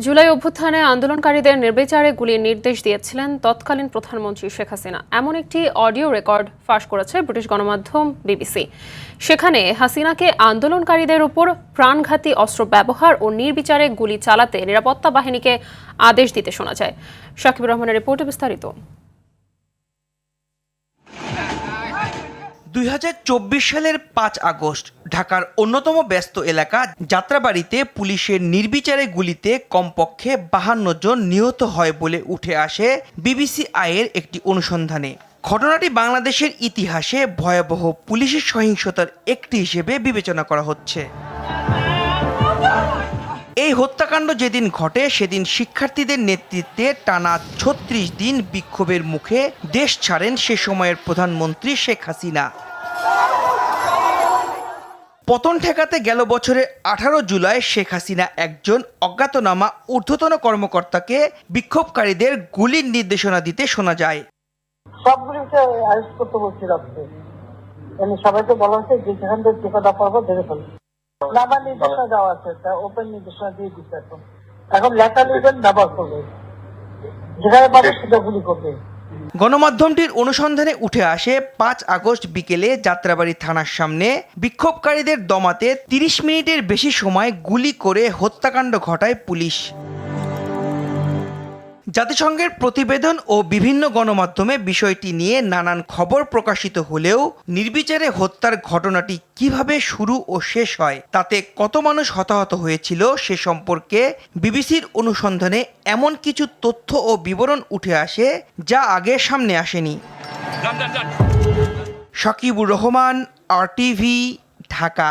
জুলাই অভ্যুত্থানে আন্দোলনকারীদের নির্বিচারে গুলির নির্দেশ দিয়েছিলেন তৎকালীন প্রধানমন্ত্রী শেখ হাসিনা। এমন একটি অডিও রেকর্ড ফাঁস করেছে ব্রিটিশ গণমাধ্যম বিবিসি। সেখানে হাসিনাকে আন্দোলনকারীদের উপর প্রাণঘাতী অস্ত্র ব্যবহার ও নির্বিচারে গুলি চালাতে নিরাপত্তা বাহিনীকে আদেশ দিতে শোনা যায়। শাকিবুর রহমানের রিপোর্টে বিস্তারিত। ২০২৪ সালের ৫ আগস্ট ঢাকার অন্যতম ব্যস্ত এলাকা যাত্রাবাড়ীতে পুলিশের নির্বিচারে গুলিতে কমপক্ষে ৫২ জন নিহত হয় বলে উঠে আসে বিবিসি আইয়ের একটি অনুসন্ধানে। ঘটনাটি বাংলাদেশের ইতিহাসে ভয়াবহ পুলিশের সহিংসতার একটি হিসেবে বিবেচনা করা হচ্ছে। এই হত্যাকাণ্ড যেদিন ঘটে সেদিন শিক্ষার্থীদের নেতৃত্বে টানা ৩৬ দিন বিক্ষোভের মুখে দেশ ছাড়েন সে সময়ের প্রধানমন্ত্রী শেখ হাসিনা। পতন ঠেকাতে গেল বছরের ১৮ জুলাই শেখ হাসিনা একজন অজ্ঞাতনামা ঊর্ধ্বতন কর্মকর্তাকে বিক্ষোভকারীদের গুলির নির্দেশনা দিতে শোনা যায়। সবগুলিকে অ্যারেস্ট করতে বলছি রাখতে, সবাইকে বলা হচ্ছে যে যেখান থেকে টিকাটা পারবো দেখে ফেলবে। নাবার নির্দেশনা দেওয়া আছে, ওপেন নির্দেশনা দিয়ে দিচ্ছে। এখন লেখা নেবেন, ব্যবহার করবে, যেখানে পাবে সেটা গুলি করবে। গণমাধ্যমটির অনুসন্ধানে উঠে আসে ৫ আগস্ট বিকেলে যাত্রাবাড়ী থানার সামনে বিক্ষোভকারীদের দমাতে ৩০ মিনিটের বেশি সময় গুলি করে হত্যাকাণ্ড ঘটায় পুলিশ। জাতিসংঘের প্রতিবেদন ও বিভিন্ন গণমাধ্যমে বিষয়টি নিয়ে নানান খবর প্রকাশিত হলেও নির্বিচারে হত্যার ঘটনাটি কিভাবে শুরু ও শেষ হয়, তাতে কত মানুষ হতাহত হয়েছিল সে সম্পর্কে বিবিসির অনুসন্ধানে এমন কিছু তথ্য ও বিবরণ উঠে আসে যা আগে সামনে আসেনি। শাকিবুর রহমান, RTV, ঢাকা।